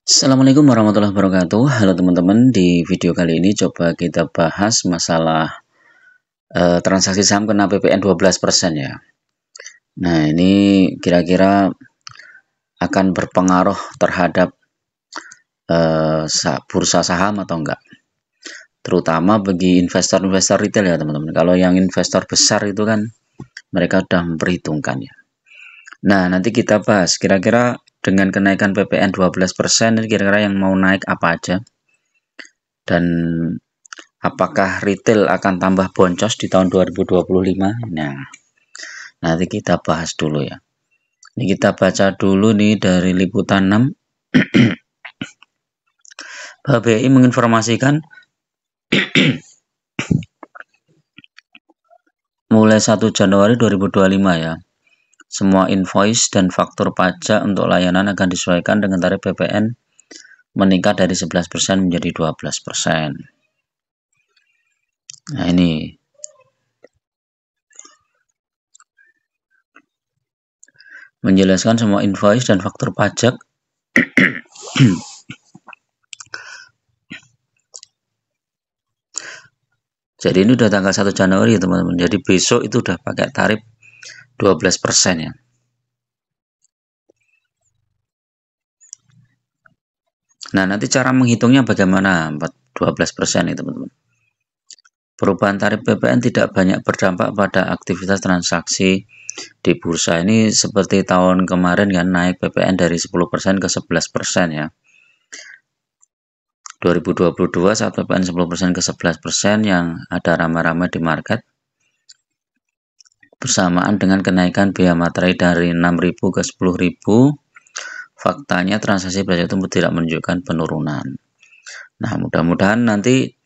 Assalamualaikum warahmatullahi wabarakatuh. Halo teman-teman, di video kali ini coba kita bahas masalah transaksi saham kena PPN 12% ya. Nah, ini kira-kira akan berpengaruh terhadap bursa saham atau enggak? Terutama bagi investor-investor retail ya teman-teman. Kalau yang investor besar itu kan mereka sudah memperhitungkan ya. Nah, nanti kita bahas kira-kira dengan kenaikan PPN 12% kira-kira yang mau naik apa aja. Dan apakah retail akan tambah boncos di tahun 2025? Nah, nanti kita bahas dulu ya. Ini kita baca dulu nih dari liputan 6. BI menginformasikan mulai 1 Januari 2025 ya. Semua invoice dan faktur pajak untuk layanan akan disesuaikan dengan tarif PPN meningkat dari 11% menjadi 12%. Nah, ini menjelaskan semua invoice dan faktur pajak jadi ini udah tanggal 1 Januari ya teman-teman. Jadi besok itu udah pakai tarif 12% ya. Nah, nanti cara menghitungnya bagaimana 12% itu teman-teman. Perubahan tarif PPN tidak banyak berdampak pada aktivitas transaksi di bursa. Ini seperti tahun kemarin kan naik PPN dari 10% ke 11% ya. 2022 saat PPN 10% ke 11% yang ada ramai-ramai di market bersamaan dengan kenaikan biaya materai dari 6.000 ke 10.000. Faktanya transaksi belanja itu tidak menunjukkan penurunan. Nah, mudah-mudahan nanti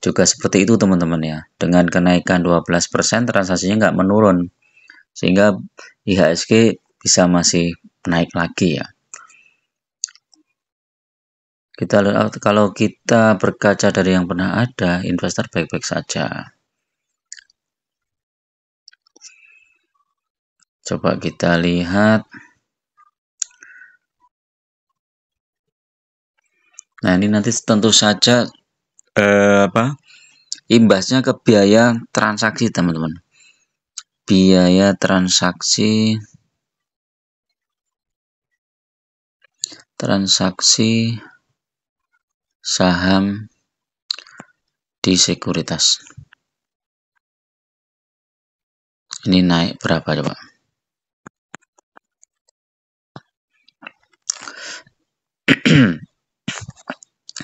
juga seperti itu teman-teman ya. Dengan kenaikan 12% transaksinya nggak menurun. Sehingga IHSG bisa masih naik lagi ya. Kita lihat kalau kita berkaca dari yang pernah ada, investor baik-baik saja. Coba kita lihat. Nah, ini nanti tentu saja imbasnya ke biaya transaksi teman-teman. Biaya transaksi saham di sekuritas. Ini naik berapa coba?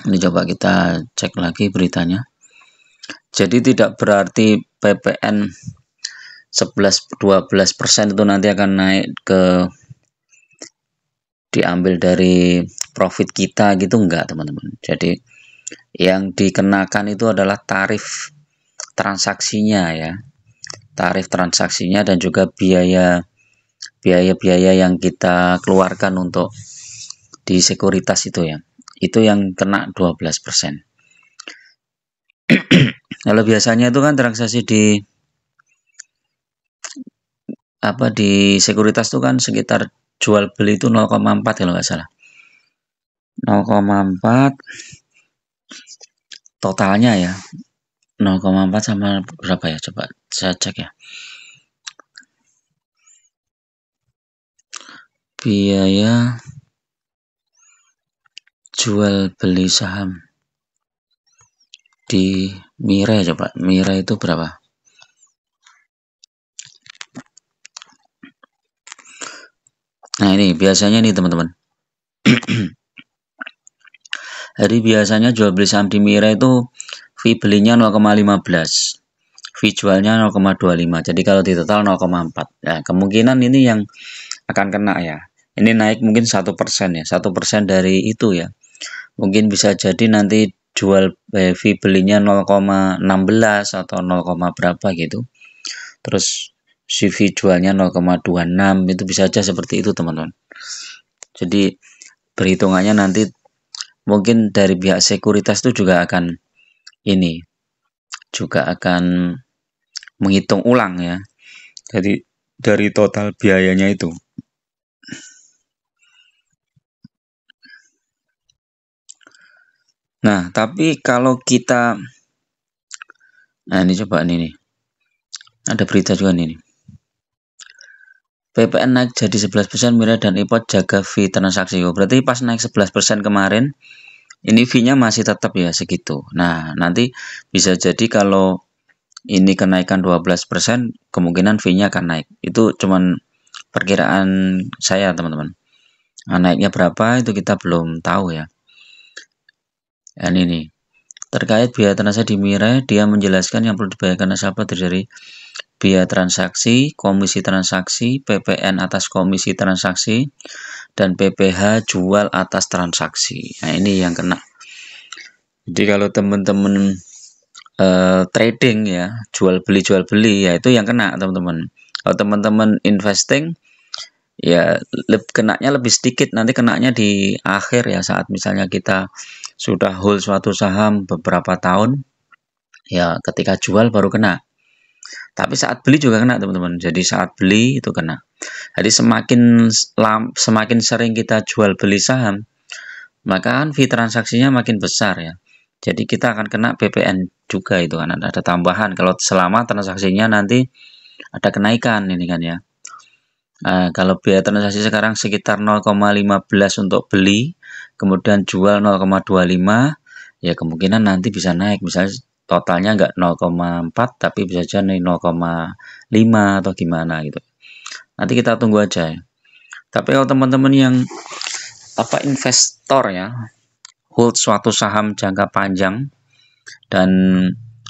Ini coba kita cek lagi beritanya. Jadi tidak berarti PPN 11-12% itu nanti akan naik ke diambil dari profit kita gitu, enggak teman-teman. Jadi yang dikenakan itu adalah tarif transaksinya ya. Tarif transaksinya dan juga biaya-biaya yang kita keluarkan untuk di sekuritas itu ya. Itu yang kena 12%. Kalau biasanya itu kan transaksi di sekuritas itu kan sekitar jual beli itu 0,4 kalau nggak salah. 0,4 totalnya ya. 0,4 sama berapa ya? Coba saya cek ya. Biaya jual beli saham di Mirai, coba Mirai itu berapa? Nah, ini biasanya nih teman-teman. Hari biasanya jual beli saham di Mirai itu fee belinya 0,15, fee jualnya 0,25. Jadi kalau di total 0,4. Ya, kemungkinan ini yang akan kena ya. Ini naik mungkin 1% ya, 1% dari itu ya. Mungkin bisa jadi nanti jual fee belinya 0,16 atau 0, berapa gitu. Terus CV jualnya 0,26, itu bisa aja seperti itu teman-teman. Jadi perhitungannya nanti mungkin dari pihak sekuritas itu juga akan menghitung ulang ya. Jadi dari total biayanya itu. Nah, tapi kalau kita, nah ini coba nih, ada berita juga nih. PPN naik jadi 11%, Mirai dan iPod jaga fee transaksi. Oh, berarti pas naik 11% kemarin, ini fee-nya masih tetap ya segitu. Nah, nanti bisa jadi kalau ini kenaikan 12%, kemungkinan fee-nya akan naik. Itu cuman perkiraan saya, teman-teman. Nah, naiknya berapa itu kita belum tahu ya. Dan ini terkait biaya transaksi di Mirai, dia menjelaskan yang perlu dibayarkan nasabah dari biaya transaksi, komisi transaksi, PPN atas komisi transaksi, dan PPh jual atas transaksi. Nah, ini yang kena. Jadi kalau teman-teman trading ya, jual beli ya, itu yang kena, teman-teman. Kalau teman-teman investing ya kenanya lebih sedikit, nanti kenanya di akhir ya, saat misalnya kita sudah hold suatu saham beberapa tahun ya, ketika jual baru kena. Tapi saat beli juga kena, teman-teman. Jadi saat beli itu kena. Jadi semakin sering kita jual beli saham, maka kan fee transaksinya makin besar ya. Jadi kita akan kena PPN juga, itu kan ada tambahan kalau selama transaksinya nanti ada kenaikan ini kan ya. Kalau biaya transaksi sekarang sekitar 0,15 untuk beli, kemudian jual 0,25, ya kemungkinan nanti bisa naik, misalnya totalnya nggak 0,4 tapi bisa jadi 0,5 atau gimana gitu. Nanti kita tunggu aja ya. Tapi kalau teman-teman yang investor ya, hold suatu saham jangka panjang dan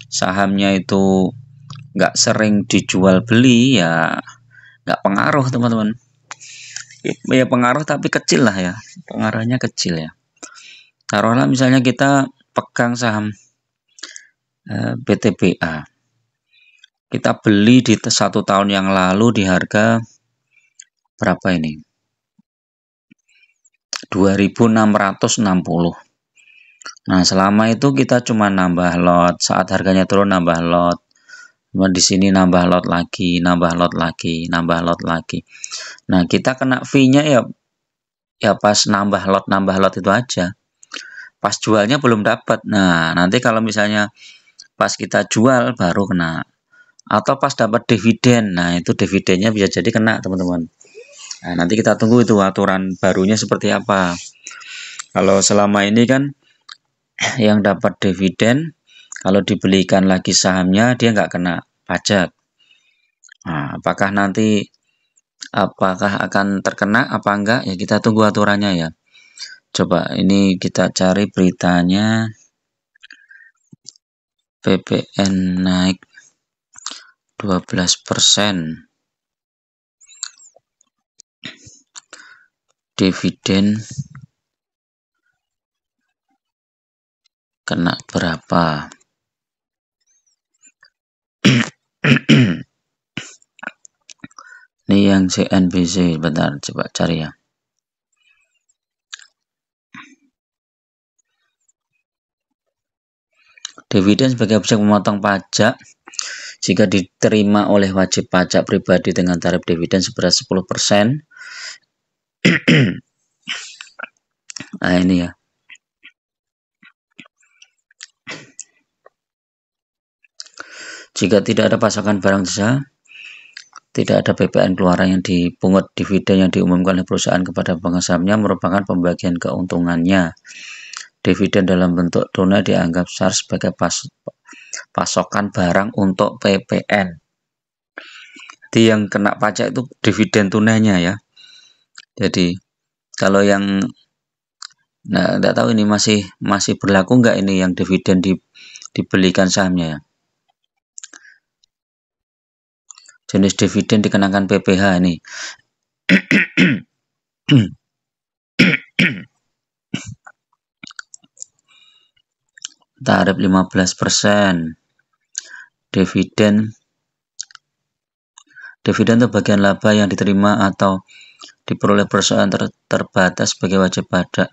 sahamnya itu nggak sering dijual beli ya, nggak pengaruh, teman-teman. Ya pengaruh tapi kecil lah ya, pengaruhnya kecil ya. Taruhlah misalnya kita pegang saham BTBA, kita beli di 1 tahun yang lalu di harga berapa ini, 2.660. Nah, selama itu kita cuma nambah lot, saat harganya turun nambah lot, di sini nambah lot lagi, nambah lot lagi, nambah lot lagi. Nah, kita kena fee-nya ya pas nambah lot itu aja. Pas jualnya belum dapat. Nah, nanti kalau misalnya pas kita jual baru kena. Atau pas dapat dividen. Nah, itu dividennya bisa jadi kena, teman-teman. Nah, nanti kita tunggu itu aturan barunya seperti apa. Kalau selama ini kan yang dapat dividen, kalau dibelikan lagi sahamnya dia nggak kena pajak. Nah, apakah akan terkena apa enggak ya, kita tunggu aturannya ya. Coba ini kita cari beritanya, PPN naik 12%, dividen kena berapa. Ini yang CNBC, bentar coba cari ya. Dividen sebagai objek memotong pajak jika diterima oleh wajib pajak pribadi dengan tarif dividen seberat 10%. Nah, ini ya. Jika tidak ada pasokan barang jasa, tidak ada PPN keluaran yang dipungut. Dividen yang diumumkan oleh perusahaan kepada pemegang sahamnya merupakan pembagian keuntungannya. Dividen dalam bentuk tunai dianggap sah sebagai pasokan barang untuk PPN. Jadi yang kena pajak itu dividen tunainya ya. Jadi kalau yang nggak tahu ini masih berlaku nggak ini yang dividen dibelikan sahamnya ya. Jenis dividen dikenakan PPh ini. Tarif 15%. Dividen itu bagian laba yang diterima atau diperoleh perusahaan terbatas sebagai wajib pajak.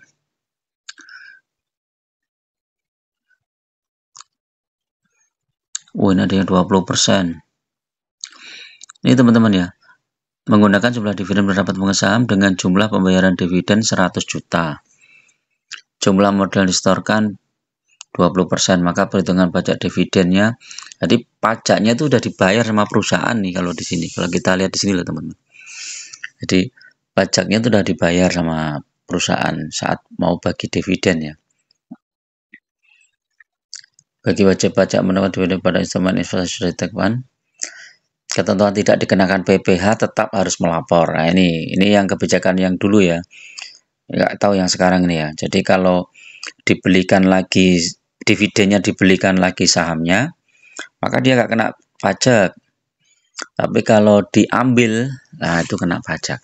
Ini ada yang 20%. Ini teman-teman ya, menggunakan jumlah dividen pendapat pemegang saham dengan jumlah pembayaran dividen 100 juta. Jumlah modal disetorkan 20%, maka perhitungan pajak dividennya, jadi pajaknya itu udah dibayar sama perusahaan nih kalau di sini. Kalau kita lihat di sini loh teman-teman. Jadi pajaknya itu udah dibayar sama perusahaan saat mau bagi dividen ya. Bagi wajib pajak mendapat dividen pada instrumen investasi sudah ditetapkan, ketentuan tidak dikenakan PPh tetap harus melapor. Nah ini yang kebijakan yang dulu ya. Nggak tahu yang sekarang ini ya. Jadi kalau dibelikan lagi dividennya, dibelikan lagi sahamnya, maka dia nggak kena pajak. Tapi kalau diambil, nah itu kena pajak.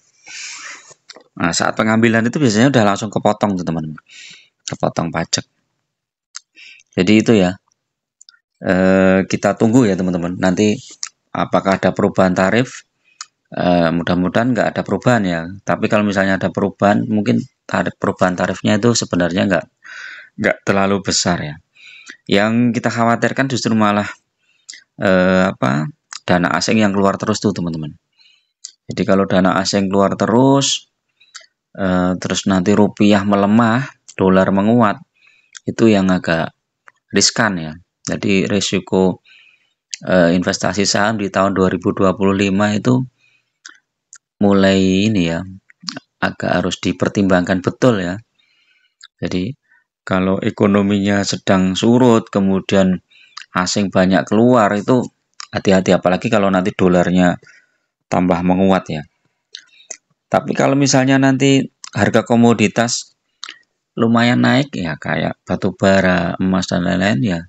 Nah, saat pengambilan itu biasanya udah langsung kepotong tuh teman-teman, kepotong pajak. Jadi itu ya, kita tunggu ya teman-teman. Nanti apakah ada perubahan tarif? Mudah-mudahan nggak ada perubahan ya. Tapi kalau misalnya ada perubahan, mungkin perubahan tarifnya itu sebenarnya nggak terlalu besar ya. Yang kita khawatirkan justru malah dana asing yang keluar terus tuh teman-teman. Jadi kalau dana asing keluar terus nanti rupiah melemah, dolar menguat, itu yang agak riskan ya. Jadi risiko investasi saham di tahun 2025 itu mulai ini ya, agak harus dipertimbangkan betul ya. Jadi kalau ekonominya sedang surut, kemudian asing banyak keluar, itu hati-hati, apalagi kalau nanti dolarnya tambah menguat ya. Tapi kalau misalnya nanti harga komoditas lumayan naik ya, kayak batu bara, emas dan lain-lain ya,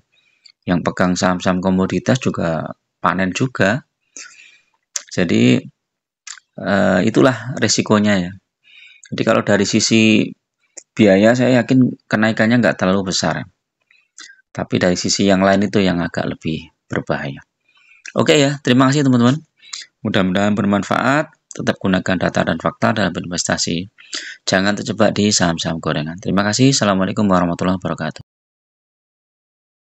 yang pegang saham-saham komoditas juga panen juga. Jadi itulah resikonya ya. Jadi kalau dari sisi biaya saya yakin kenaikannya nggak terlalu besar. Tapi dari sisi yang lain itu yang agak lebih berbahaya. Oke ya, terima kasih teman-teman. Mudah-mudahan bermanfaat. Tetap gunakan data dan fakta dalam berinvestasi. Jangan terjebak di saham-saham gorengan. Terima kasih. Assalamualaikum warahmatullahi wabarakatuh.